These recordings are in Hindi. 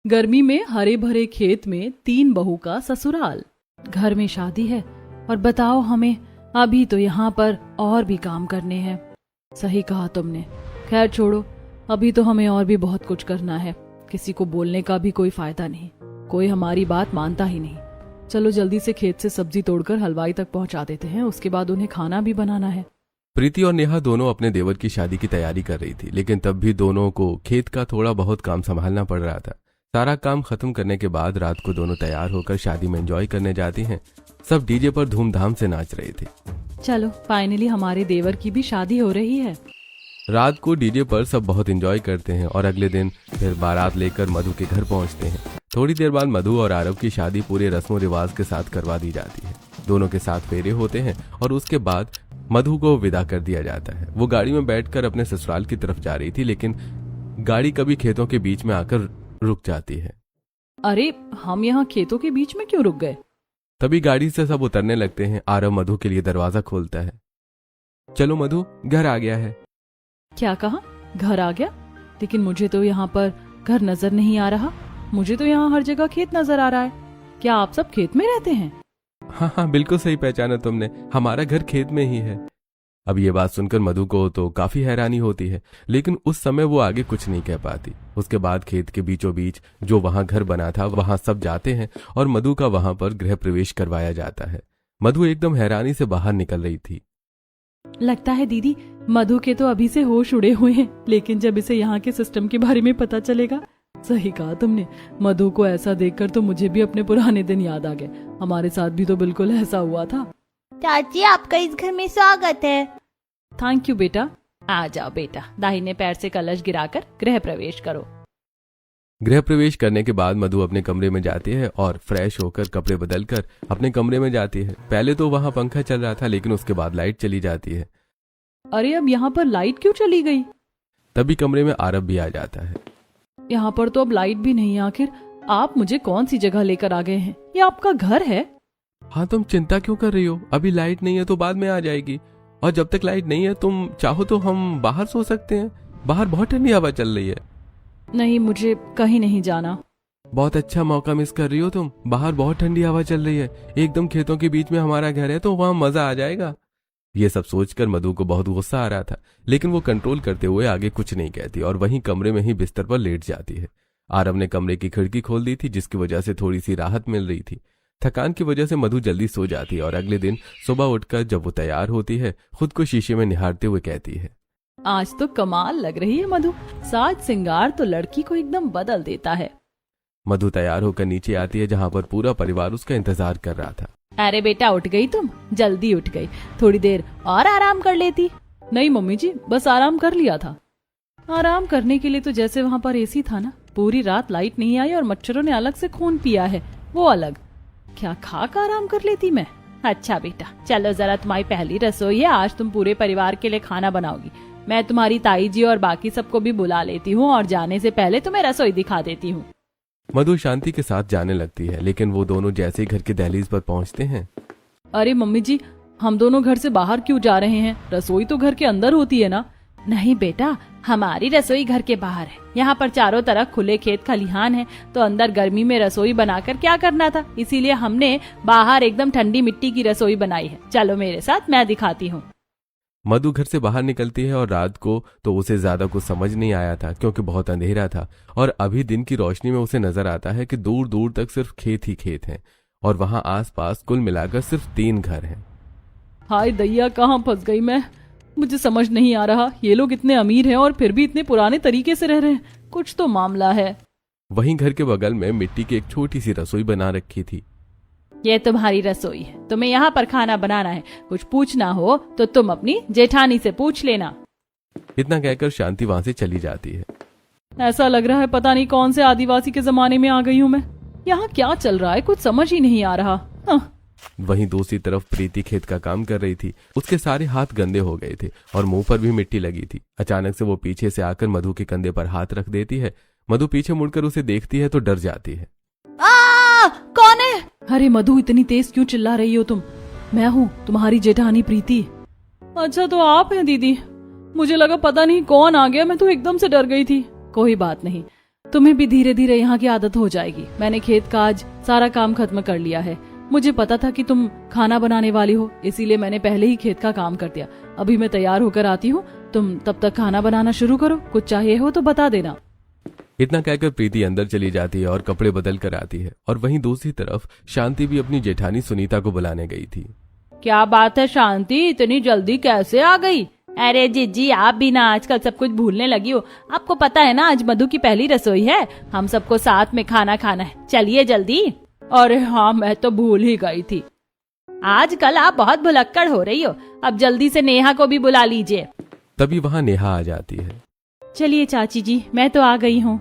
गर्मी में हरे भरे खेत में 3 बहू का ससुराल। घर में शादी है और बताओ हमें अभी तो यहाँ पर और भी काम करने हैं। सही कहा तुमने। खैर छोड़ो, अभी तो हमें और भी बहुत कुछ करना है। किसी को बोलने का भी कोई फायदा नहीं, कोई हमारी बात मानता ही नहीं। चलो जल्दी से खेत से सब्जी तोड़कर हलवाई तक पहुंचा देते हैं, उसके बाद उन्हें खाना भी बनाना है। प्रीति और नेहा दोनों अपने देवर की शादी की तैयारी कर रही थी, लेकिन तब भी दोनों को खेत का थोड़ा बहुत काम संभालना पड़ रहा था। सारा काम खत्म करने के बाद रात को दोनों तैयार होकर शादी में एंजॉय करने जाती हैं। सब डीजे पर धूमधाम से नाच रहे थे। चलो फाइनली हमारे देवर की भी शादी हो रही है। रात को डीजे पर सब बहुत एंजॉय करते हैं और अगले दिन फिर बारात लेकर मधु के घर पहुंचते हैं। थोड़ी देर बाद मधु और आरव की शादी पूरे रस्मों रिवाज के साथ करवा दी जाती है। दोनों के साथ फेरे होते हैं और उसके बाद मधु को विदा कर दिया जाता है। वो गाड़ी में बैठकर अपने ससुराल की तरफ जा रही थी, लेकिन गाड़ी कभी खेतों के बीच में आकर रुक जाती है। अरे हम यहाँ खेतों के बीच में क्यों रुक गए? तभी गाड़ी से सब उतरने लगते हैं। आरव मधु के लिए दरवाजा खोलता है। चलो मधु, घर आ गया है। क्या कहा? घर आ गया? लेकिन मुझे तो यहाँ पर घर नजर नहीं आ रहा। मुझे तो यहाँ हर जगह खेत नजर आ रहा है। क्या आप सब खेत में रहते हैं? हाँ, बिल्कुल सही पहचाना तुमने। हमारा घर खेत में ही है। अब ये बात सुनकर मधु को तो काफी हैरानी होती है, लेकिन उस समय वो आगे कुछ नहीं कह पाती। उसके बाद खेत के बीचों बीच जो वहां घर बना था वहां सब जाते हैं और मधु का वहां पर गृह प्रवेश करवाया जाता है। मधु एकदम हैरानी से बाहर निकल रही थी। लगता है दीदी मधु के तो अभी से होश उड़े हुए हैं, लेकिन जब इसे यहाँ के सिस्टम के बारे में पता चलेगा। सही कहा तुमने। मधु को ऐसा देखकर तो मुझे भी अपने पुराने दिन याद आ गए। हमारे साथ भी तो बिल्कुल ऐसा हुआ था। चाची, आपका इस घर में स्वागत है। थैंक यू बेटा। आ जाओ बेटा, दाहिने पैर से कलश गिराकर गृह प्रवेश करो। गृह प्रवेश करने के बाद मधु अपने कमरे में जाती है और फ्रेश होकर कपड़े बदलकर अपने कमरे में जाती है। पहले तो वहां पंखा चल रहा था, लेकिन उसके बाद लाइट चली जाती है। अरे अब यहाँ पर लाइट क्यों चली गई? तभी कमरे में आरव भी आ जाता है। यहाँ पर तो अब लाइट भी नहीं है। आखिर आप मुझे कौन सी जगह लेकर आ गए हैं? ये आपका घर है? हाँ, तुम चिंता क्यों कर रही हो? अभी लाइट नहीं है तो बाद में आ जाएगी, और जब तक लाइट नहीं है तुम चाहो तो हम बाहर सो सकते हैं। बाहर बहुत ठंडी हवा चल रही है। नहीं, मुझे कहीं नहीं जाना। बहुत अच्छा मौका मिस कर रही हो तुम। बाहर बहुत ठंडी हवा चल रही है, एकदम खेतों के बीच में हमारा घर है, तो वहां मजा आ जाएगा। ये सब सोचकर मधु को बहुत गुस्सा आ रहा था, लेकिन वो कंट्रोल करते हुए आगे कुछ नहीं कहती और वहीं कमरे में ही बिस्तर पर लेट जाती है। आरव ने कमरे की खिड़की खोल दी थी, जिसकी वजह से थोड़ी सी राहत मिल रही थी। थकान की वजह से मधु जल्दी सो जाती है और अगले दिन सुबह उठकर जब वो तैयार होती है, खुद को शीशे में निहारते हुए कहती है, आज तो कमाल लग रही है मधु। साज सिंगार तो लड़की को एकदम बदल देता है। मधु तैयार होकर नीचे आती है, जहाँ पर पूरा परिवार उसका इंतजार कर रहा था। अरे बेटा, उठ गई तुम? जल्दी उठ गई। थोड़ी देर और आराम कर लेती। नहीं मम्मी जी, बस आराम कर लिया था। आराम करने के लिए तो जैसे वहाँ पर एसी था ना। पूरी रात लाइट नहीं आई और मच्छरों ने अलग से खून पिया है, वो अलग। क्या खा कर आराम कर लेती मैं? अच्छा बेटा, चलो जरा, तुम्हारी पहली रसोई है, आज तुम पूरे परिवार के लिए खाना बनाओगी। मैं तुम्हारी ताई जी और बाकी सबको भी बुला लेती हूँ और जाने से पहले तुम्हें रसोई दिखा देती हूँ। मधु शांति के साथ जाने लगती है, लेकिन वो दोनों जैसे ही घर के दहलीज पर पहुंचते हैं। अरे मम्मी जी, हम दोनों घर से बाहर क्यों जा रहे हैं? रसोई तो घर के अंदर होती है ना। नहीं बेटा, हमारी रसोई घर के बाहर है। यहाँ पर चारों तरफ खुले खेत खलिहान है, तो अंदर गर्मी में रसोई बनाकर क्या करना था, इसीलिए हमने बाहर एकदम ठंडी मिट्टी की रसोई बनाई है। चलो मेरे साथ, मैं दिखाती हूँ। मधु घर से बाहर निकलती है और रात को तो उसे ज्यादा कुछ समझ नहीं आया था, क्योंकि बहुत अंधेरा था और अभी दिन की रोशनी में उसे नजर आता है कि दूर दूर तक सिर्फ खेत ही खेत हैं और वहां आसपास कुल मिलाकर सिर्फ 3 घर हैं। हाय दैया, कहाँ फंस गई मैं? मुझे समझ नहीं आ रहा, ये लोग इतने अमीर हैं और फिर भी इतने पुराने तरीके से रह रहे हैं। कुछ तो मामला है। वहीं घर के बगल में मिट्टी की एक छोटी सी रसोई बना रखी थी। ये तुम्हारी रसोई है, तुम्हें यहाँ पर खाना बनाना है। कुछ पूछना हो तो तुम अपनी जेठानी से पूछ लेना। इतना कहकर शांति वहां से चली जाती है। ऐसा लग रहा है पता नहीं कौन से आदिवासी के जमाने में आ गई हूँ मैं। यहाँ क्या चल रहा है, कुछ समझ ही नहीं आ रहा। वहीं दूसरी तरफ प्रीति खेत का काम कर रही थी। उसके सारे हाथ गंदे हो गए थे और मुंह पर भी मिट्टी लगी थी। अचानक से वो पीछे से आकर मधु के कंधे पर हाथ रख देती है। मधु पीछे मुड़कर उसे देखती है तो डर जाती है। कौन है? अरे मधु, इतनी तेज क्यों चिल्ला रही हो तुम? मैं हूँ तुम्हारी जेठानी प्रीति। अच्छा तो आप हैं दीदी। मुझे लगा पता नहीं कौन आ गया, मैं तो एकदम से डर गई थी। कोई बात नहीं, तुम्हें भी धीरे धीरे यहाँ की आदत हो जाएगी। मैंने खेत का आज सारा काम खत्म कर लिया है। मुझे पता था कि तुम खाना बनाने वाली हो, इसीलिए मैंने पहले ही खेत का काम कर दिया। अभी मैं तैयार होकर आती हूँ, तुम तब तक खाना बनाना शुरू करो। कुछ चाहिए हो तो बता देना। इतना कहकर प्रीति अंदर चली जाती है और कपड़े बदल कर आती है। और वहीं दूसरी तरफ शांति भी अपनी जेठानी सुनीता को बुलाने गई थी। क्या बात है शांति, इतनी जल्दी कैसे आ गई? अरे जीजी, आप भी ना आजकल सब कुछ भूलने लगी हो। आपको पता है ना आज मधु की पहली रसोई है, हम सबको साथ में खाना खाना है। चलिए जल्दी। अरे हाँ, मैं तो भूल ही गई थी। आजकल आप बहुत भुलक्कड़ हो रही हो। अब जल्दी से नेहा को भी बुला लीजिए। तभी वहां नेहा आ जाती है। चलिए चाची जी, मैं तो आ गई हूँ।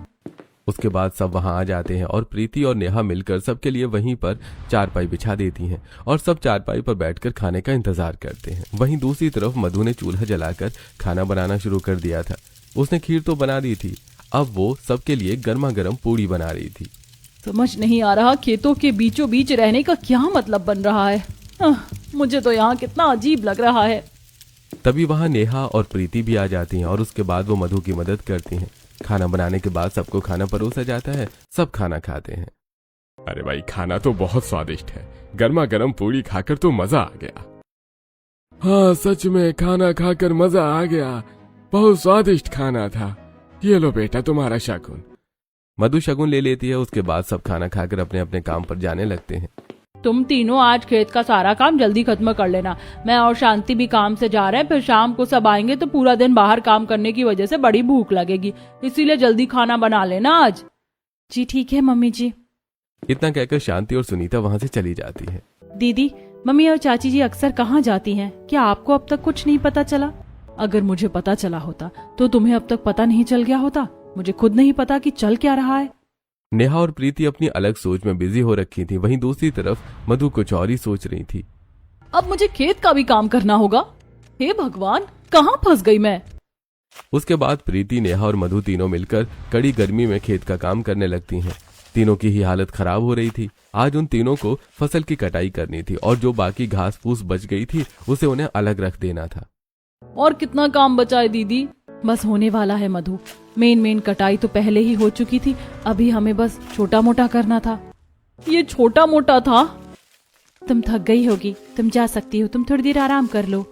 उसके बाद सब वहां आ जाते हैं और प्रीति और नेहा मिलकर सबके लिए वहीं पर चारपाई बिछा देती हैं और सब चारपाई पर बैठकर खाने का इंतजार करते हैं। वहीं दूसरी तरफ मधु ने चूल्हा जलाकर खाना बनाना शुरू कर दिया था। उसने खीर तो बना दी थी, अब वो सबके लिए गर्मा गर्म पूड़ी बना रही थी। समझ नहीं आ रहा खेतों के बीचों बीच रहने का क्या मतलब बन रहा है। मुझे तो यहाँ कितना अजीब लग रहा है। तभी वहां नेहा और प्रीति भी आ जाती हैं और उसके बाद वो मधु की मदद करती हैं। खाना बनाने के बाद सबको खाना परोसा जाता है, सब खाना खाते हैं। अरे भाई, खाना तो बहुत स्वादिष्ट है। गर्मा गर्म पूड़ी खाकर तो मजा आ गया। हाँ सच में, खाना खाकर मजा आ गया। बहुत स्वादिष्ट खाना था। ये लो बेटा तुम्हारा शगुन। मधु शगुन ले लेती है। उसके बाद सब खाना खाकर अपने अपने काम पर जाने लगते हैं। तुम तीनों आज खेत का सारा काम जल्दी खत्म कर लेना। मैं और शांति भी काम से जा रहे हैं, फिर शाम को सब आएंगे तो पूरा दिन बाहर काम करने की वजह से बड़ी भूख लगेगी, इसीलिए जल्दी खाना बना लेना आज। जी ठीक है मम्मी जी। इतना कहकर शांति और सुनीता वहां से चली जाती है। दीदी, मम्मी और चाची जी अक्सर कहाँ जाती हैं? क्या आपको अब तक कुछ नहीं पता चला? अगर मुझे पता चला होता तो तुम्हें अब तक पता नहीं चल गया होता। मुझे खुद नहीं पता कि चल क्या रहा है। नेहा और प्रीति अपनी अलग सोच में बिजी हो रखी थी। वहीं दूसरी तरफ मधु कुछ और ही सोच रही थी। अब मुझे खेत का भी काम करना होगा। हे भगवान, कहाँ फंस गई मैं। उसके बाद प्रीति, नेहा और मधु तीनों मिलकर कड़ी गर्मी में खेत का काम करने लगती हैं। तीनों की ही हालत खराब हो रही थी। आज उन तीनों को फसल की कटाई करनी थी और जो बाकी घास फूस बच गई थी उसे उन्हें अलग रख देना था। और कितना काम बचा है दीदी? बस होने वाला है मधु। मेन कटाई तो पहले ही हो चुकी थी, अभी हमें बस छोटा मोटा करना था। ये छोटा मोटा था? तुम थक गई होगी, तुम जा सकती हो, तुम थोड़ी देर आराम कर लो।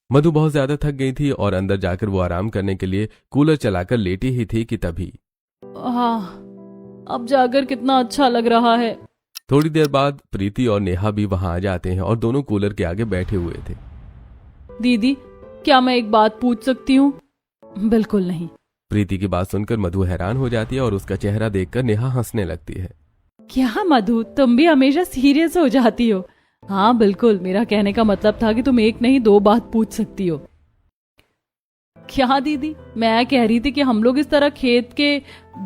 मधु बहुत ज्यादा थक गई थी और अंदर जाकर वो आराम करने के लिए कूलर चलाकर लेटी ही थी कि तभी अब जाकर कितना अच्छा लग रहा है। थोड़ी देर बाद प्रीति और नेहा भी वहां आ जाते हैं और दोनों कूलर के आगे बैठे हुए थे। दीदी, क्या मैं एक बात पूछ सकती हूँ? बिल्कुल नहीं। प्रीति की बात सुनकर मधु हैरान हो जाती है और उसका चेहरा देखकर नेहा हंसने लगती है। क्या मधु, तुम भी हमेशा सीरियस हो जाती हो? हाँ बिल्कुल, मेरा कहने का मतलब था कि तुम एक नहीं दो बात पूछ सकती हो। क्या दीदी? मैं कह रही थी कि हम लोग इस तरह खेत के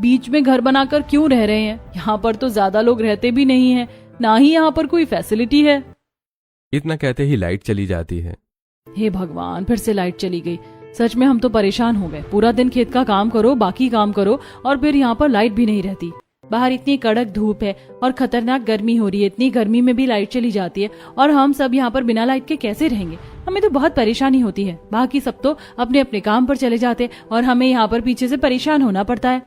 बीच में घर बनाकर क्यों रह रहे हैं? यहाँ पर तो ज्यादा लोग रहते भी नहीं है, ना ही यहाँ पर कोई फैसिलिटी है। इतना कहते ही लाइट चली जाती है। हे भगवान, फिर से लाइट चली गई। सच में हम तो परेशान हो गए। पूरा दिन खेत का काम करो, बाकी काम करो और फिर यहाँ पर लाइट भी नहीं रहती। बाहर इतनी कड़क धूप है और खतरनाक गर्मी हो रही है। इतनी गर्मी में भी लाइट चली जाती है और हम सब यहाँ पर बिना लाइट के कैसे रहेंगे? हमें तो बहुत परेशानी होती है। बाकी सब तो अपने अपने काम पर चले जाते और हमें यहाँ पर पीछे से परेशान होना पड़ता है।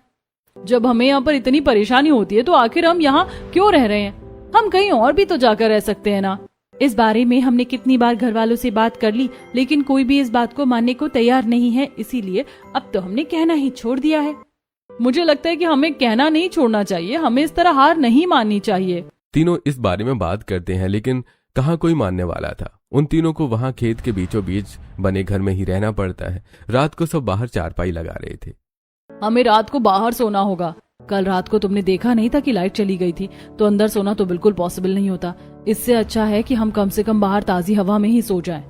जब हमें यहाँ पर इतनी परेशानी होती है तो आखिर हम यहाँ क्यों रह रहे हैं? हम कहीं और भी तो जाकर रह सकते हैं ना। इस बारे में हमने कितनी बार घर वालों से बात कर ली, लेकिन कोई भी इस बात को मानने को तैयार नहीं है। इसीलिए अब तो हमने कहना ही छोड़ दिया है। मुझे लगता है कि हमें कहना नहीं छोड़ना चाहिए, हमें इस तरह हार नहीं माननी चाहिए। तीनों इस बारे में बात करते हैं, लेकिन कहाँ कोई मानने वाला था। उन तीनों को वहां खेत के बीचों बीच बने घर में ही रहना पड़ता है। रात को सब बाहर चारपाई लगा रहे थे। हमें रात को बाहर सोना होगा। कल रात को तुमने देखा नहीं था कि लाइट चली गई थी, तो अंदर सोना तो बिल्कुल पॉसिबल नहीं होता। इससे अच्छा है कि हम कम से कम बाहर ताजी हवा में ही सो जाएं।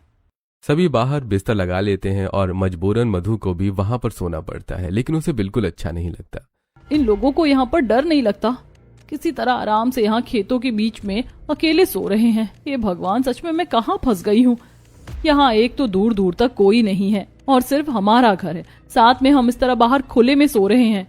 सभी बाहर बिस्तर लगा लेते हैं और मजबूरन मधु को भी वहां पर सोना पड़ता है, लेकिन उसे बिल्कुल अच्छा नहीं लगता। इन लोगों को यहाँ पर डर नहीं लगता? किसी तरह आराम से यहाँ खेतों के बीच में अकेले सो रहे हैं। ये भगवान, सच में मैं कहाँ फंस गई हूँ। यहाँ एक तो दूर दूर तक कोई नहीं है और सिर्फ हमारा घर है, साथ में हम इस तरह बाहर खुले में सो रहे हैं।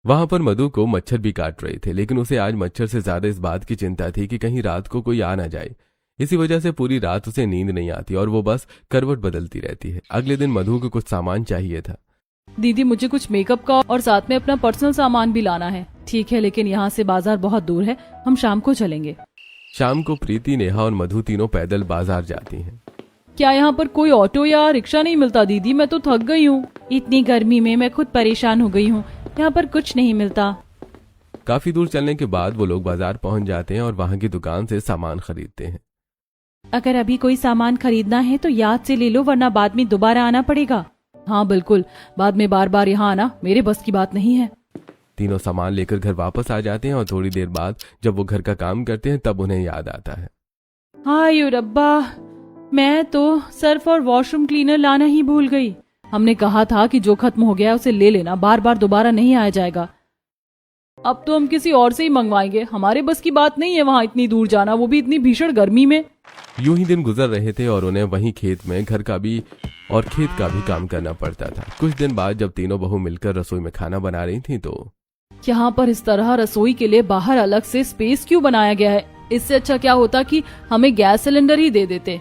वहां पर मधु को मच्छर भी काट रहे थे, लेकिन उसे आज मच्छर से ज्यादा इस बात की चिंता थी कि कहीं रात को कोई आ ना जाए। इसी वजह से पूरी रात उसे नींद नहीं आती और वो बस करवट बदलती रहती है। अगले दिन मधु को कुछ सामान चाहिए था। दीदी मुझे कुछ मेकअप का और साथ में अपना पर्सनल सामान भी लाना है। ठीक है, लेकिन यहाँ से बाजार बहुत दूर है, हम शाम को चलेंगे। शाम को प्रीति, नेहा और मधु तीनों पैदल बाजार जाती हैं। क्या यहाँ पर कोई ऑटो या रिक्शा नहीं मिलता दीदी? मैं तो थक गई हूँ। इतनी गर्मी में मैं खुद परेशान हो गई हूँ, यहाँ पर कुछ नहीं मिलता। काफी दूर चलने के बाद वो लोग बाजार पहुंच जाते हैं और वहां की दुकान से सामान खरीदते हैं। अगर अभी कोई सामान खरीदना है तो याद से ले लो, वरना बाद में दोबारा आना पड़ेगा। हाँ बिल्कुल, बाद में बार बार यहाँ आना मेरे बस की बात नहीं है। तीनों सामान लेकर घर वापस आ जाते हैं और थोड़ी देर बाद जब वो घर का काम करते हैं तब उन्हें याद आता है। हाय रब्बा, मैं तो सर्फ और वॉशरूम क्लीनर लाना ही भूल गई। हमने कहा था कि जो खत्म हो गया उसे ले लेना, बार बार दोबारा नहीं आया जाएगा। अब तो हम किसी और से ही मंगवाएंगे, हमारे बस की बात नहीं है वहाँ इतनी दूर जाना, वो भी इतनी भीषण गर्मी में। यूं ही दिन गुजर रहे थे और उन्हें वहीं खेत में घर का भी और खेत का भी काम करना पड़ता था। कुछ दिन बाद जब तीनों बहू मिलकर रसोई में खाना बना रही थी तो यहाँ पर इस तरह रसोई के लिए बाहर अलग से स्पेस क्यों बनाया गया है? इससे अच्छा क्या होता कि हमें गैस सिलेंडर ही दे देते।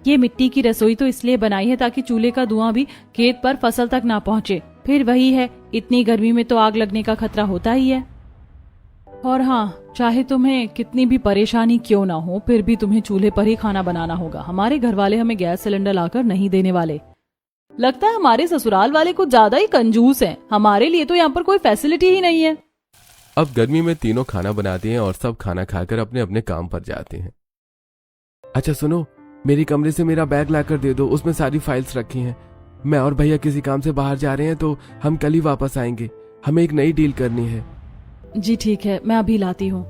ये मिट्टी की रसोई तो इसलिए बनाई है ताकि चूल्हे का धुआं भी खेत पर फसल तक ना पहुँचे। फिर वही है, इतनी गर्मी में तो आग लगने का खतरा होता ही है। और हाँ, चाहे तुम्हें कितनी भी परेशानी क्यों ना हो, फिर भी तुम्हें चूल्हे पर ही खाना बनाना होगा। हमारे घर वाले हमें गैस सिलेंडर लाकर नहीं देने वाले। लगता है हमारे ससुराल वाले कुछ ज्यादा ही कंजूस हैं। हमारे लिए तो यहाँ पर कोई फैसिलिटी ही नहीं है। अब गर्मी में तीनों खाना बनाती हैं और सब खाना खाकर अपने अपने काम पर जाते हैं। अच्छा सुनो, मेरी कमरे से मेरा बैग लाकर दे दो, उसमें सारी फाइल्स रखी हैं। मैं और भैया किसी काम से बाहर जा रहे हैं तो हम कल ही वापस आएंगे। हमें एक नई डील करनी है। जी ठीक है, मैं अभी लाती हूँ।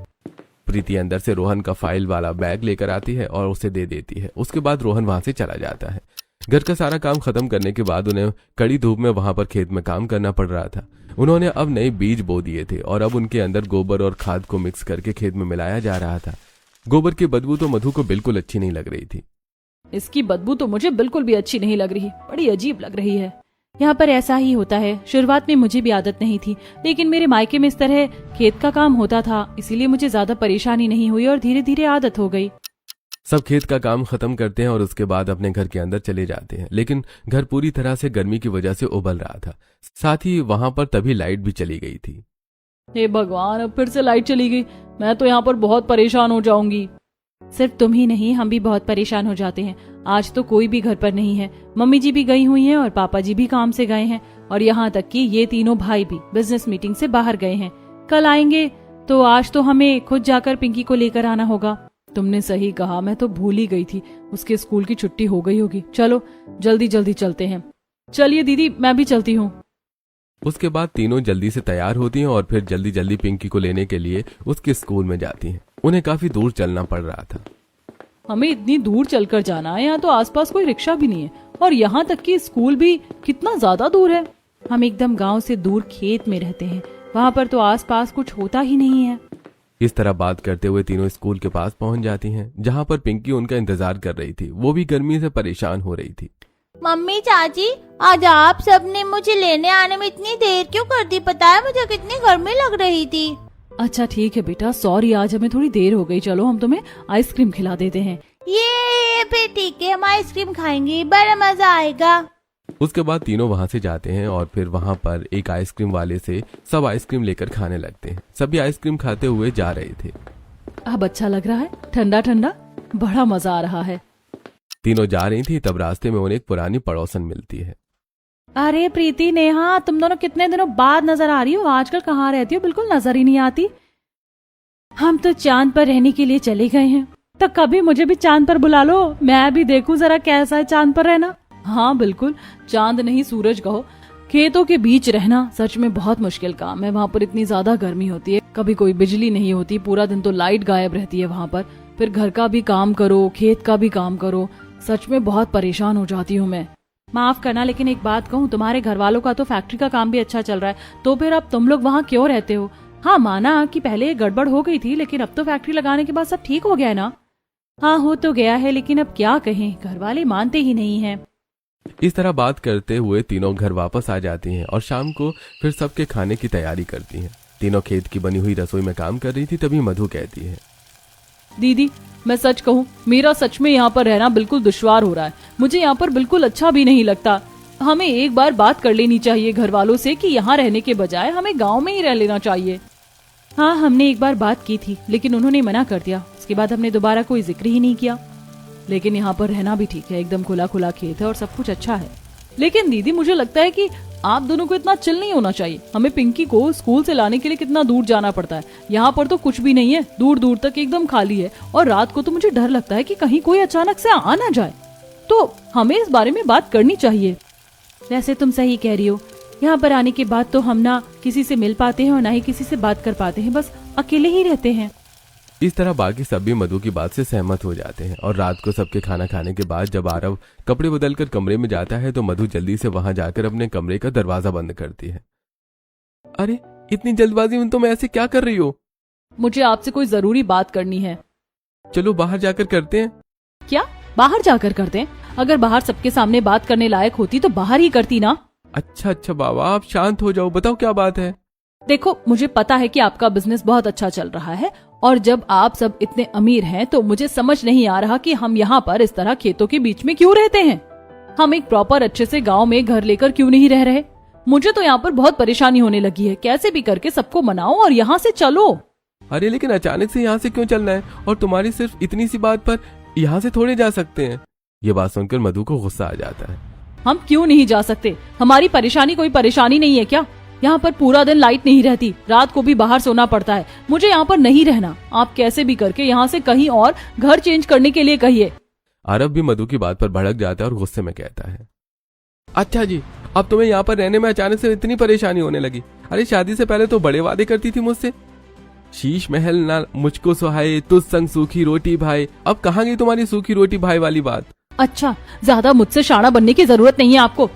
प्रीति अंदर से रोहन का फाइल वाला बैग लेकर आती है और उसे दे देती है। उसके बाद रोहन वहां से चला जाता है। घर का सारा काम खत्म करने के बाद उन्हें कड़ी धूप में वहां पर खेत में काम करना पड़ रहा था। उन्होंने अब नए बीज बो दिए थे और अब उनके अंदर गोबर और खाद को मिक्स करके खेत में मिलाया जा रहा था। गोबर की बदबू तो मधु को बिल्कुल अच्छी नहीं लग रही थी। इसकी बदबू तो मुझे बिल्कुल भी अच्छी नहीं लग रही, बड़ी अजीब लग रही है। यहाँ पर ऐसा ही होता है। शुरुआत में मुझे भी आदत नहीं थी, लेकिन मेरे मायके में इस तरह खेत का काम होता था, इसीलिए मुझे ज्यादा परेशानी नहीं हुई और धीरे धीरे आदत हो गई। सब खेत का काम खत्म करते हैं और उसके बाद अपने घर के अंदर चले जाते हैं। लेकिन घर पूरी तरह से गर्मी की वजह से उबल रहा था। साथ ही वहां पर तभी लाइट भी चली गई थी। हे भगवान, अब फिर से लाइट चली गई। मैं तो यहाँ पर बहुत परेशान हो जाऊंगी। सिर्फ तुम ही नहीं, हम भी बहुत परेशान हो जाते हैं। आज तो कोई भी घर पर नहीं है। मम्मी जी भी गई हुई हैं और पापा जी भी काम से गए हैं, और यहाँ तक कि ये तीनों भाई भी बिजनेस मीटिंग से बाहर गए हैं। कल आएंगे, तो आज तो हमें खुद जाकर पिंकी को लेकर आना होगा। तुमने सही कहा, मैं तो भूल ही गई थी। उसके स्कूल की छुट्टी हो गई होगी। चलो जल्दी जल्दी चलते हैं। चलिए दीदी, मैं भी चलती हूँ। उसके बाद तीनों जल्दी से तैयार होती हैं और फिर जल्दी जल्दी पिंकी को लेने के लिए उसके स्कूल में जाती हैं। उन्हें काफी दूर चलना पड़ रहा था। हमें इतनी दूर चलकर जाना है, यहाँ तो आसपास कोई रिक्शा भी नहीं है, और यहाँ तक कि स्कूल भी कितना ज्यादा दूर है। हम एकदम गांव से दूर खेत में रहते हैं, वहाँ पर तो आसपास कुछ होता ही नहीं है। इस तरह बात करते हुए तीनों स्कूल के पास पहुंच जाती हैं, जहाँ पर पिंकी उनका इंतजार कर रही थी। वो भी गर्मी से परेशान हो रही थी। मम्मी चाची, आज आप सबने मुझे लेने आने में इतनी देर क्यों कर दी? पता है मुझे कितनी गर्मी लग रही थी। अच्छा ठीक है बेटा, सॉरी, आज हमें थोड़ी देर हो गई। चलो हम तुम्हें आइसक्रीम खिला देते हैं। ये फिर ठीक है, हम आइसक्रीम खाएंगे, बड़ा मजा आएगा। उसके बाद तीनों वहां से जाते हैं और फिर वहां पर एक आइसक्रीम वाले से सब आइसक्रीम लेकर खाने लगते हैं। सभी आइसक्रीम खाते हुए जा रहे थे। अब अच्छा लग रहा है, ठंडा ठंडा, बड़ा मजा आ रहा है। तीनों जा रही थी, तब रास्ते में उन्हें एक पुरानी पड़ोसन मिलती है। अरे प्रीति, नेहा, तुम दोनों कितने दिनों बाद नजर आ रही हो। आजकल कहाँ रहती हो? बिल्कुल नजर ही नहीं आती। हम तो चांद पर रहने के लिए चले गए हैं, तो कभी मुझे भी चांद पर बुला लो, मैं भी देखूं जरा कैसा है चांद पर रहना। हाँ बिल्कुल, चांद नहीं सूरज कहो। खेतों के बीच रहना सच में बहुत मुश्किल काम है। वहाँ पर इतनी ज्यादा गर्मी होती है, कभी कोई बिजली नहीं होती, पूरा दिन तो लाइट गायब रहती है वहाँ पर। फिर घर का भी काम करो, खेत का भी काम करो, सच में बहुत परेशान हो जाती हूँ मैं। माफ करना, लेकिन एक बात कहूँ, तुम्हारे घर वालों का तो फैक्ट्री का काम भी अच्छा चल रहा है, तो फिर अब तुम लोग वहाँ क्यों रहते हो? हाँ माना कि पहले गड़बड़ हो गई थी, लेकिन अब तो फैक्ट्री लगाने के बाद सब ठीक हो गया है ना? हाँ हो तो गया है, लेकिन अब क्या कहें, घर वाले मानते ही नहीं है। इस तरह बात करते हुए तीनों घर वापस आ जाती हैं और शाम को फिर सबके खाने की तैयारी करती हैं। तीनों खेत की बनी हुई रसोई में काम कर रही थी, तभी मधु कहती है, दीदी मैं सच कहूँ, मेरा सच में यहाँ पर रहना बिल्कुल दुश्वार हो रहा है। मुझे यहाँ पर बिल्कुल अच्छा भी नहीं लगता। हमें एक बार बात कर लेनी चाहिए घर वालों से कि यहाँ रहने के बजाय हमें गांव में ही रह लेना चाहिए। हाँ, हमने एक बार बात की थी लेकिन उन्होंने मना कर दिया। उसके बाद हमने दोबारा कोई जिक्र ही नहीं किया। लेकिन यहाँ पर रहना भी ठीक है, एकदम खुला खुला खेत है और सब कुछ अच्छा है। लेकिन दीदी, मुझे लगता है कि आप दोनों को इतना चिल नहीं होना चाहिए। हमें पिंकी को स्कूल से लाने के लिए कितना दूर जाना पड़ता है। यहाँ पर तो कुछ भी नहीं है, दूर दूर तक एकदम खाली है। और रात को तो मुझे डर लगता है कि कहीं कोई अचानक से आ ना जाए। तो हमें इस बारे में बात करनी चाहिए। वैसे तुम सही कह रही हो। यहाँ पर आने के बाद तो हम ना किसी से मिल पाते हैं और ना ही किसी से बात कर पाते हैं, बस अकेले ही रहते हैं। इस तरह बाकी सब भी मधु की बात से सहमत हो जाते हैं और रात को सबके खाना खाने के बाद जब आरव कपड़े बदलकर कमरे में जाता है तो मधु जल्दी से वहां जाकर अपने कमरे का दरवाजा बंद करती है। अरे, इतनी जल्दबाजी में तुम ऐसे क्या कर रही हो? मुझे आपसे कोई जरूरी बात करनी है। चलो बाहर जाकर करते हैं। क्या बाहर जाकर करते हैं? अगर बाहर सबके सामने बात करने लायक होती तो बाहर ही करती ना। अच्छा बाबा, आप शांत हो जाओ, बताओ क्या बात है। देखो, मुझे पता है कि आपका बिजनेस बहुत अच्छा चल रहा है और जब आप सब इतने अमीर हैं तो मुझे समझ नहीं आ रहा कि हम यहाँ पर इस तरह खेतों के बीच में क्यों रहते हैं। हम एक प्रॉपर अच्छे से गांव में घर लेकर क्यों नहीं रह रहे? मुझे तो यहाँ पर बहुत परेशानी होने लगी है। कैसे भी करके सबको मनाओ और यहाँ से चलो। अरे लेकिन अचानक से यहाँ से क्यों चलना है? और तुम्हारी सिर्फ इतनी सी बात पर यहाँ से थोड़े जा सकते हैं। ये बात सुनकर मधु को गुस्सा आ जाता है। हम क्यों नहीं जा सकते? हमारी परेशानी कोई परेशानी नहीं है क्या? यहाँ पर पूरा दिन लाइट नहीं रहती, रात को भी बाहर सोना पड़ता है। मुझे यहाँ पर नहीं रहना। आप कैसे भी करके यहाँ से कहीं और घर चेंज करने के लिए कहिए। आरव भी मधु की बात पर भड़क जाता है और गुस्से में कहता है, अच्छा जी, अब तुम्हें यहाँ पर रहने में अचानक से इतनी परेशानी होने लगी? अरे शादी से पहले तो बड़े वादे करती थी मुझसे, शीश महल ना मुझको सुहाए, तुझ संग सूखी रोटी भाई। अब कहाँ गई तुम्हारी सूखी रोटी भाई वाली बात? अच्छा, ज्यादा मुझसे शाना बनने की जरूरत नहीं है आपको।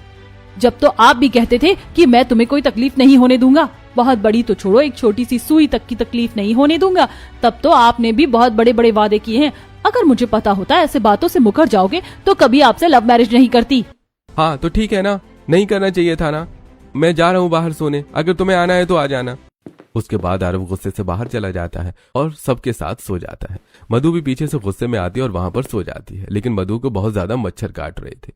जब तो आप भी कहते थे कि मैं तुम्हें कोई तकलीफ नहीं होने दूंगा, बहुत बड़ी तो छोड़ो, एक छोटी सी सुई तक की तकलीफ नहीं होने दूंगा, तब तो आपने भी बहुत बड़े बड़े वादे किए हैं। अगर मुझे पता होता ऐसे बातों से मुकर जाओगे तो कभी आपसे लव मैरिज नहीं करती। हाँ तो ठीक है ना, नहीं करना चाहिए था ना। मैं जा रहा हूँ बाहर सोने, अगर तुम्हें आना है तो आ जाना। उसके बाद आरव गुस्से से बाहर चला जाता है और सबके साथ सो जाता है। मधु भी पीछे से गुस्से में आती है और वहां पर सो जाती है। लेकिन मधु को बहुत ज्यादा मच्छर काट रहे थे।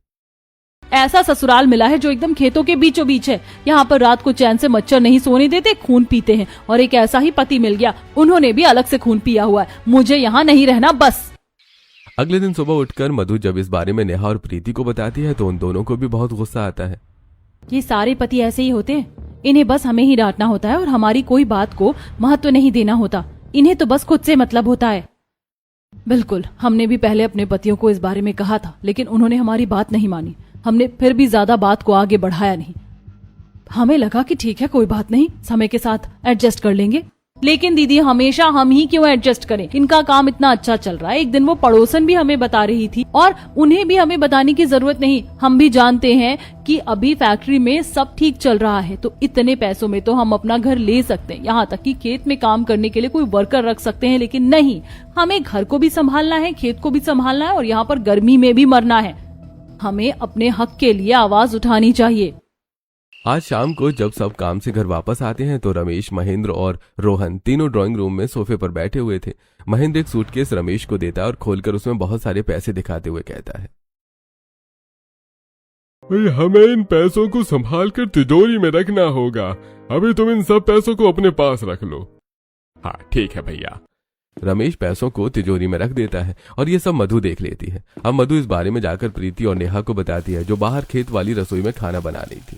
ऐसा ससुराल मिला है जो एकदम खेतों के बीचों बीच है। यहाँ पर रात को चैन से मच्छर नहीं सोने देते, खून पीते हैं। और एक ऐसा ही पति मिल गया, उन्होंने भी अलग से खून पिया हुआ है। मुझे यहाँ नहीं रहना बस। अगले दिन सुबह उठकर मधु जब इस बारे में नेहा और प्रीति को बताती है तो उन दोनों को भी बहुत गुस्सा आता है। ये सारे पति ऐसे ही होते हैं, इन्हें बस हमें ही डांटना होता है और हमारी कोई बात को महत्व नहीं देना होता। इन्हें तो बस खुद से मतलब होता है। बिल्कुल, हमने भी पहले अपने पतियों को इस बारे में कहा था, लेकिन उन्होंने हमारी बात नहीं मानी। हमने फिर भी ज्यादा बात को आगे बढ़ाया नहीं। हमें लगा कि ठीक है, कोई बात नहीं, समय के साथ एडजस्ट कर लेंगे। लेकिन दीदी, हमेशा हम ही क्यों एडजस्ट करें? इनका काम इतना अच्छा चल रहा है। एक दिन वो पड़ोसन भी हमें बता रही थी और उन्हें भी हमें बताने की जरूरत नहीं। हम भी जानते हैं कि अभी फैक्ट्री में सब ठीक चल रहा है, तो इतने पैसों में तो हम अपना घर ले सकते हैं। यहाँ तक कि खेत में काम करने के लिए कोई वर्कर रख सकते हैं। लेकिन नहीं, हमें घर को भी संभालना है, खेत को भी संभालना है और यहाँ पर गर्मी में भी मरना है। हमें अपने हक के लिए आवाज उठानी चाहिए। आज शाम को जब सब काम से घर वापस आते हैं तो रमेश, महेंद्र और रोहन तीनों ड्राइंग रूम में सोफे पर बैठे हुए थे। महेंद्र एक सूटकेस रमेश को देता है और खोलकर उसमें बहुत सारे पैसे दिखाते हुए कहता है, हमें इन पैसों को संभाल कर तिजोरी में रखना होगा। अभी तुम इन सब पैसों को अपने पास रख लो। हाँ ठीक है भैया। रमेश पैसों को तिजोरी में रख देता है और ये सब मधु देख लेती है। अब मधु इस बारे में जाकर प्रीति और नेहा को बताती है, जो बाहर खेत वाली रसोई में खाना बना रही थी।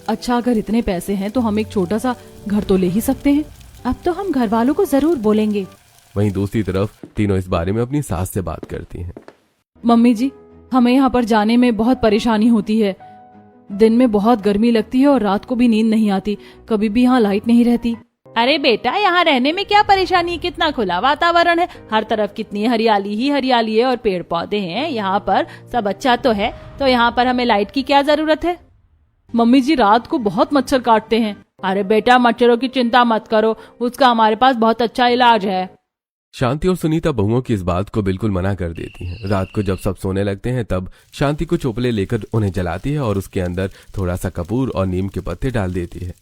अच्छा, अगर इतने पैसे हैं तो हम एक छोटा सा घर तो ले ही सकते हैं। अब तो हम घर वालों को जरूर बोलेंगे। वहीं दूसरी तरफ तीनों इस बारे में अपनी सास से बात करती हैं। मम्मी जी, हमें यहाँ पर जाने में बहुत परेशानी होती है। दिन में बहुत गर्मी लगती है और रात को भी नींद नहीं आती। कभी भी यहाँ लाइट नहीं रहती। अरे बेटा, यहाँ रहने में क्या परेशानी? कितना खुला वातावरण है, हर तरफ कितनी हरियाली ही हरियाली है और पेड़ पौधे हैं। यहाँ पर सब अच्छा तो है, तो यहाँ पर हमें लाइट की क्या जरूरत है? मम्मी जी, रात को बहुत मच्छर काटते हैं। अरे बेटा, मच्छरों की चिंता मत करो, उसका हमारे पास बहुत अच्छा इलाज है। शांति और सुनीता बहुओं की इस बात को बिल्कुल मना कर देती हैं। रात को जब सब सोने लगते हैं तब शांति कुछ उपले लेकर उन्हें जलाती है और उसके अंदर थोड़ा सा कपूर और नीम के पत्ते डाल देती है।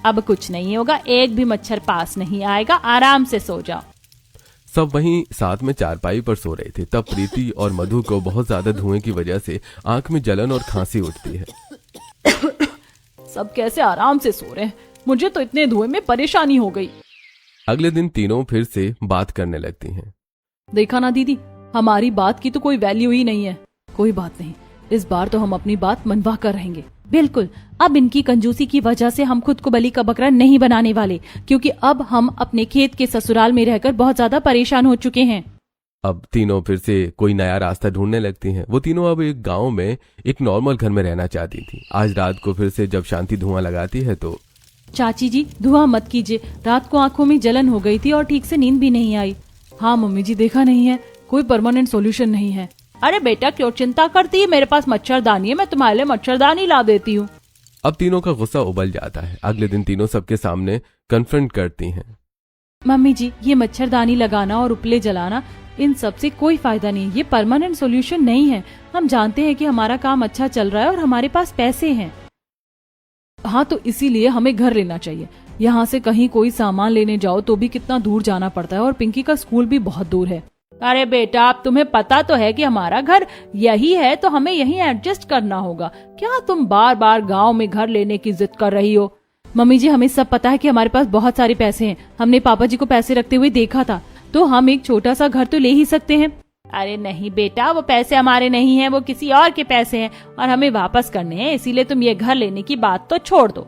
अब कुछ नहीं होगा, एक भी मच्छर पास नहीं आएगा, आराम से सो जाओ। सब वहीं साथ में चारपाई पर सो रहे थे। तब प्रीति और मधु को बहुत ज्यादा धुएं की वजह से आंख में जलन और खांसी उठती है। सब कैसे आराम से सो रहे हैं, मुझे तो इतने धुएं में परेशानी हो गई। अगले दिन तीनों फिर से बात करने लगती हैं। देखा ना दीदी, हमारी बात की तो कोई वैल्यू ही नहीं है। कोई बात नहीं, इस बार तो हम अपनी बात मनवा कर रहेंगे। बिल्कुल, अब इनकी कंजूसी की वजह से हम खुद को बलि का बकरा नहीं बनाने वाले, क्योंकि अब हम अपने खेत के ससुराल में रहकर बहुत ज्यादा परेशान हो चुके हैं। अब तीनों फिर से कोई नया रास्ता ढूंढने लगती हैं। वो तीनों अब एक गांव में एक नॉर्मल घर में रहना चाहती थी। आज रात को फिर से जब शांति धुआं लगाती है तो चाची जी, धुआं मत कीजिए, रात को आंखों में जलन हो गई थी और ठीक से नींद भी नहीं आई। हाँ मम्मी जी, देखा नहीं है, कोई परमानेंट सॉल्यूशन नहीं है। अरे बेटा, क्यों चिंता करती है, मेरे पास मच्छरदानी है, मैं तुम्हारे लिए मच्छरदानी ला देती हूँ। अब तीनों का गुस्सा उबल जाता है। अगले दिन तीनों सबके सामने कन्फ्रंट करती हैं। मम्मी जी, ये मच्छरदानी लगाना और उपले जलाना, इन सब से कोई फायदा नहीं, ये परमानेंट सॉल्यूशन नहीं है। हम जानते हैं कि हमारा काम अच्छा चल रहा है और हमारे पास पैसे हैं। हाँ, तो इसीलिए हमें घर लेना चाहिए। यहाँ से कहीं कोई सामान लेने जाओ तो भी कितना दूर जाना पड़ता है, और पिंकी का स्कूल भी बहुत दूर है। अरे बेटा, अब तुम्हें पता तो है कि हमारा घर यही है, तो हमें यहीं एडजस्ट करना होगा। क्या तुम बार बार गांव में घर लेने की जिद कर रही हो? मम्मी जी, हमें सब पता है कि हमारे पास बहुत सारे पैसे हैं। हमने पापा जी को पैसे रखते हुए देखा था, तो हम एक छोटा सा घर तो ले ही सकते हैं। अरे नहीं बेटा, वो पैसे हमारे नहीं हैं, वो किसी और के पैसे हैं और हमें वापस करने हैं, इसीलिए तुम ये घर लेने की बात तो छोड़ दो।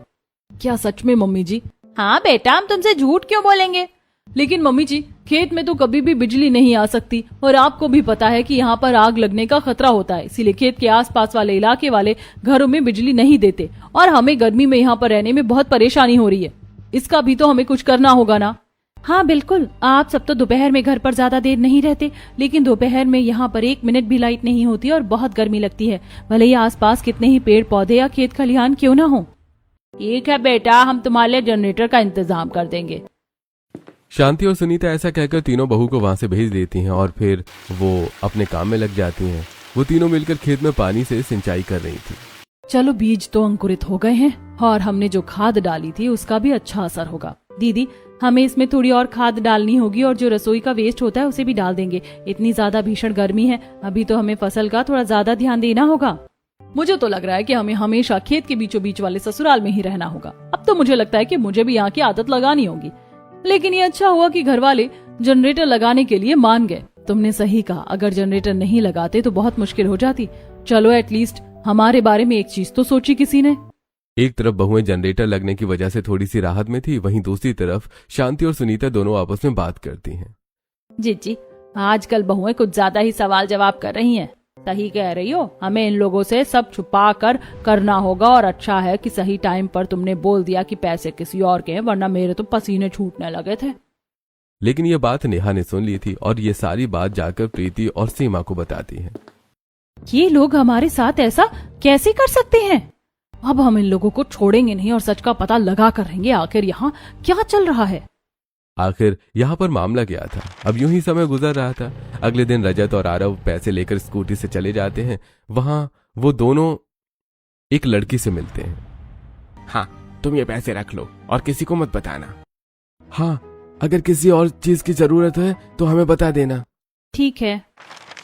क्या सच में मम्मी जी? हाँ बेटा, हम तुमसे झूठ क्यों बोलेंगे? लेकिन मम्मी जी, खेत में तो कभी भी बिजली नहीं आ सकती, और आपको भी पता है कि यहाँ पर आग लगने का खतरा होता है, इसीलिए खेत के आसपास वाले इलाके वाले घरों में बिजली नहीं देते, और हमें गर्मी में यहाँ पर रहने में बहुत परेशानी हो रही है। इसका भी तो हमें कुछ करना होगा ना। हाँ बिल्कुल, आप सब तो दोपहर में घर पर ज्यादा देर नहीं रहते, लेकिन दोपहर में यहाँ पर 1 मिनट भी लाइट नहीं होती और बहुत गर्मी लगती है, भले ही आसपास कितने ही पेड़ पौधे या खेत खलिहान क्यों ना हो। ठीक है बेटा, हम तुम्हारे लिए जनरेटर का इंतजाम कर देंगे। शांति और सुनीता ऐसा कहकर तीनों बहू को वहां से भेज देती हैं और फिर वो अपने काम में लग जाती हैं। वो तीनों मिलकर खेत में पानी से सिंचाई कर रही थी। चलो, बीज तो अंकुरित हो गए हैं और हमने जो खाद डाली थी उसका भी अच्छा असर होगा। दीदी, हमें इसमें थोड़ी और खाद डालनी होगी और जो रसोई का वेस्ट होता है उसे भी डाल देंगे। इतनी ज्यादा भीषण गर्मी है, अभी तो हमें फसल का थोड़ा ज्यादा ध्यान देना होगा। मुझे तो लग रहा है कि हमें हमेशा खेत के बीचों बीच वाले ससुराल में ही रहना होगा। अब तो मुझे लगता है कि मुझे भी यहाँ की आदत लगानी होगी। लेकिन ये अच्छा हुआ कि घर वाले जनरेटर लगाने के लिए मान गए। तुमने सही कहा, अगर जनरेटर नहीं लगाते तो बहुत मुश्किल हो जाती। चलो, एटलीस्ट हमारे बारे में एक चीज तो सोची किसी ने। एक तरफ बहुएं जनरेटर लगने की वजह से थोड़ी सी राहत में थी, वहीं दूसरी तरफ शांति और सुनीता दोनों आपस में बात करती हैं। जी, आजकल बहुएं कुछ ज्यादा ही सवाल जवाब कर रही हैं। सही कह रही हो, हमें इन लोगों से सब छुपा कर करना होगा, और अच्छा है कि सही टाइम पर तुमने बोल दिया कि पैसे किसी और के हैं, वरना मेरे तो पसीने छूटने लगे थे। लेकिन ये बात नेहा ने सुन ली थी और ये सारी बात जाकर प्रीति और सीमा को बताती है। ये लोग हमारे साथ ऐसा कैसे कर सकते हैं? अब हम इन लोगों को छोड़ेंगे नहीं और सच का पता लगा कर रहेंगे आखिर यहाँ क्या चल रहा है। आखिर यहाँ पर मामला क्या था। अब यूं ही समय गुजर रहा था। अगले दिन रजत और आरव पैसे लेकर स्कूटी से चले जाते हैं। वहां वो दोनों एक लड़की से मिलते हैं। हाँ, तुम ये पैसे रख लो और किसी को मत बताना। हाँ, अगर किसी और चीज की जरूरत है तो हमें बता देना। ठीक है।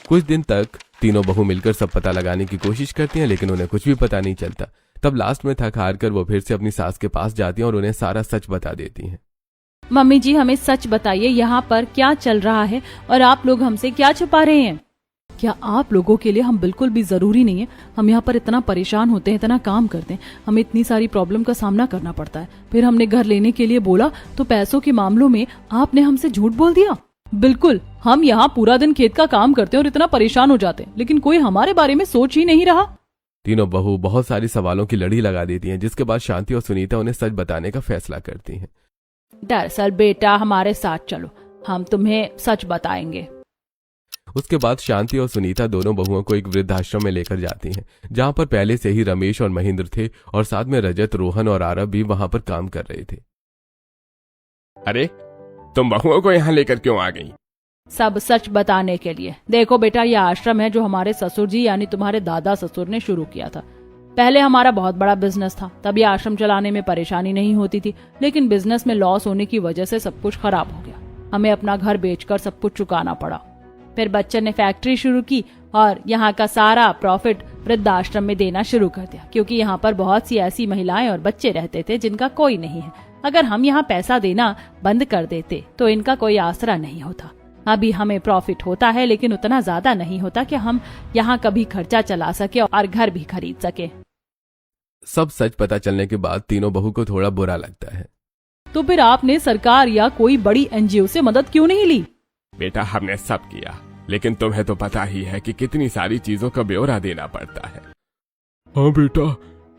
कुछ दिन तक तीनों बहू मिलकर सब पता लगाने की कोशिश करती हैं, लेकिन उन्हें कुछ भी पता नहीं चलता। तब लास्ट में थक हार कर वो फिर से अपनी सास के पास जाती हैं और उन्हें सारा सच बता देती हैं। मम्मी जी, हमें सच बताइए, यहाँ पर क्या चल रहा है और आप लोग हमसे क्या छुपा रहे हैं? क्या आप लोगों के लिए हम बिल्कुल भी जरूरी नहीं है? हम यहाँ पर इतना परेशान होते हैं, इतना काम करते हैं, हमें इतनी सारी प्रॉब्लम का सामना करना पड़ता है। फिर हमने घर लेने के लिए बोला तो पैसों के मामलों में आपने हमसे झूठ बोल दिया। बिल्कुल, हम यहाँ पूरा दिन खेत का काम करते हैं और इतना परेशान हो जाते हैं, लेकिन कोई हमारे बारे में सोच ही नहीं रहा। तीनों बहू बहुत सारी सवालों की लड़ी लगा देती हैं, जिसके बाद शांति और सुनीता उन्हें सच बताने का फैसला करती हैं। दरअसल बेटा, हमारे साथ चलो, हम तुम्हें सच बताएंगे। उसके बाद शांति और सुनीता दोनों बहुओं को एक वृद्धाश्रम में लेकर जाती हैं, जहां पर पहले से ही रमेश और महेंद्र थे और साथ में रजत, रोहन और आरव भी वहां पर काम कर रहे थे। अरे, तुम बहुओं को यहाँ लेकर क्यों आ गई? सब सच बताने के लिए। देखो बेटा, यह आश्रम है जो हमारे ससुर जी यानी तुम्हारे दादा ससुर ने शुरू किया था। पहले हमारा बहुत बड़ा बिजनेस था, तब यह आश्रम चलाने में परेशानी नहीं होती थी, लेकिन बिजनेस में लॉस होने की वजह से सब कुछ खराब हो गया। हमें अपना घर बेचकर सब कुछ चुकाना पड़ा। फिर बच्चन ने फैक्ट्री शुरू की और यहाँ का सारा प्रॉफिट वृद्धाश्रम में देना शुरू कर दिया, क्योंकि यहाँ पर बहुत सी ऐसी महिलाएं और बच्चे रहते थे जिनका कोई नहीं है। अगर हम यहाँ पैसा देना बंद कर देते तो इनका कोई आसरा नहीं होता। अभी हमें प्रॉफिट होता है, लेकिन उतना ज्यादा नहीं होता कि हम यहाँ कभी खर्चा चला सके और घर भी खरीद सके। सब सच पता चलने के बाद तीनों बहू को थोड़ा बुरा लगता है। तो फिर आपने सरकार या कोई बड़ी एनजीओ से मदद क्यों नहीं ली? बेटा हमने सब किया, लेकिन तुम्हें तो पता ही है कि कितनी सारी चीजों का ब्यौरा देना पड़ता है। हाँ बेटा,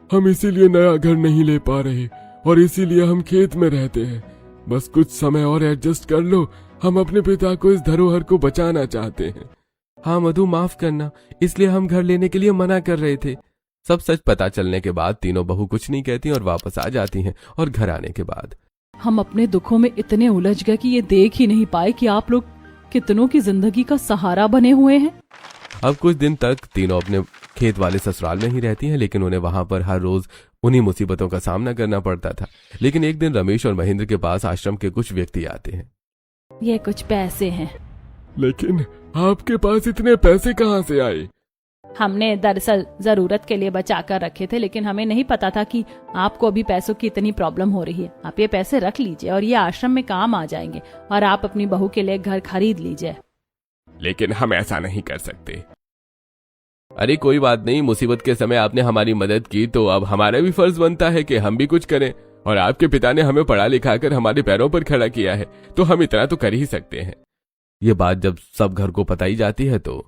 हम इसीलिए नया घर नहीं ले पा रहे और इसीलिए हम खेत में रहते हैं। बस कुछ समय और एडजस्ट कर लो, हम अपने पिता को इस धरोहर को बचाना चाहते हैं। हाँ मधु, माफ करना, इसलिए हम घर लेने के लिए मना कर रहे थे। सब सच पता चलने के बाद तीनों बहू कुछ नहीं कहती और वापस आ जाती हैं। और घर आने के बाद हम अपने दुखों में इतने उलझ गए कि ये देख ही नहीं पाए कि आप लोग कितनों की जिंदगी का सहारा बने हुए हैं। अब कुछ दिन तक तीनों अपने खेत वाले ससुराल में ही रहती हैं, लेकिन उन्हें वहां पर हर रोज उन्हीं मुसीबतों का सामना करना पड़ता था। लेकिन एक दिन रमेश और महेंद्र के पास आश्रम के कुछ व्यक्ति आते हैं। ये कुछ पैसे हैं। लेकिन आपके पास इतने पैसे कहाँ से आए? हमने दरअसल जरूरत के लिए बचा कर रखे थे, लेकिन हमें नहीं पता था कि आपको अभी पैसों की इतनी प्रॉब्लम हो रही है। आप ये पैसे रख लीजिए और ये आश्रम में काम आ जाएंगे, और आप अपनी बहू के लिए घर खरीद लीजिए। लेकिन हम ऐसा नहीं कर सकते। अरे कोई बात नहीं, मुसीबत के समय आपने हमारी मदद की तो अब हमारा भी फर्ज बनता है कि हम भी कुछ करें। और आपके पिता ने हमें पढ़ा लिखा कर हमारे पैरों पर खड़ा किया है, तो हम इतना तो कर ही सकते हैं। ये बात जब सब घर को पता ही जाती है तो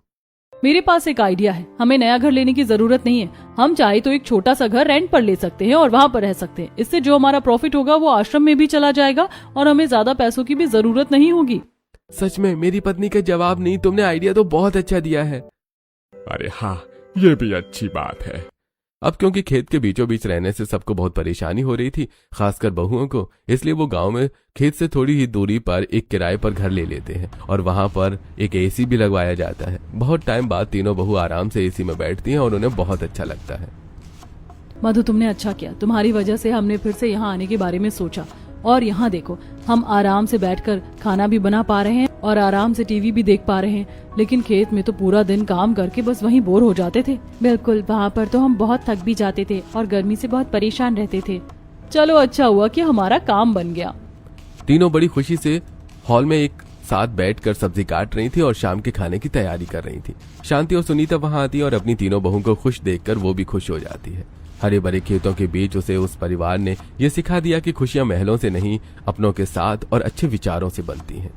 मेरे पास एक आइडिया है। हमें नया घर लेने की जरूरत नहीं है। हम चाहे तो एक छोटा सा घर रेंट पर ले सकते हैं और वहाँ पर रह सकते हैं। इससे जो हमारा प्रॉफिट होगा वो आश्रम में भी चला जाएगा और हमें ज्यादा पैसों की भी जरूरत नहीं होगी। सच में मेरी पत्नी का जवाब नहीं, तुमने आइडिया तो बहुत अच्छा दिया है। अरे हाँ, ये भी अच्छी बात है। अब क्योंकि खेत के बीचों बीच रहने से सबको बहुत परेशानी हो रही थी, खासकर बहुओं को, इसलिए वो गांव में खेत से थोड़ी ही दूरी पर एक किराए पर घर ले लेते हैं और वहां पर एक एसी भी लगवाया जाता है। बहुत टाइम बाद तीनों बहू आराम से एसी में बैठती हैं और उन्हें बहुत अच्छा लगता है। मधु, तुमने अच्छा किया। तुम्हारी वजह से हमने फिर से यहाँ आने के बारे में सोचा। और यहाँ देखो, हम आराम से बैठकर खाना भी बना पा रहे हैं और आराम से टीवी भी देख पा रहे हैं। लेकिन खेत में तो पूरा दिन काम करके बस वहीं बोर हो जाते थे। बिल्कुल, वहाँ पर तो हम बहुत थक भी जाते थे और गर्मी से बहुत परेशान रहते थे। चलो, अच्छा हुआ कि हमारा काम बन गया। तीनों बड़ी खुशी से हॉल में एक साथ बैठकर सब्जी काट रही थी और शाम के खाने की तैयारी कर रही थी। शांति और सुनीता वहां आती है और अपनी तीनों बहू को खुश देखकर वो भी खुश हो जाती है। हरे भरे खेतों के बीच उसे उस परिवार ने ये सिखा दिया कि खुशियां महलों से नहीं, अपनों के साथ और अच्छे विचारों से बनती हैं।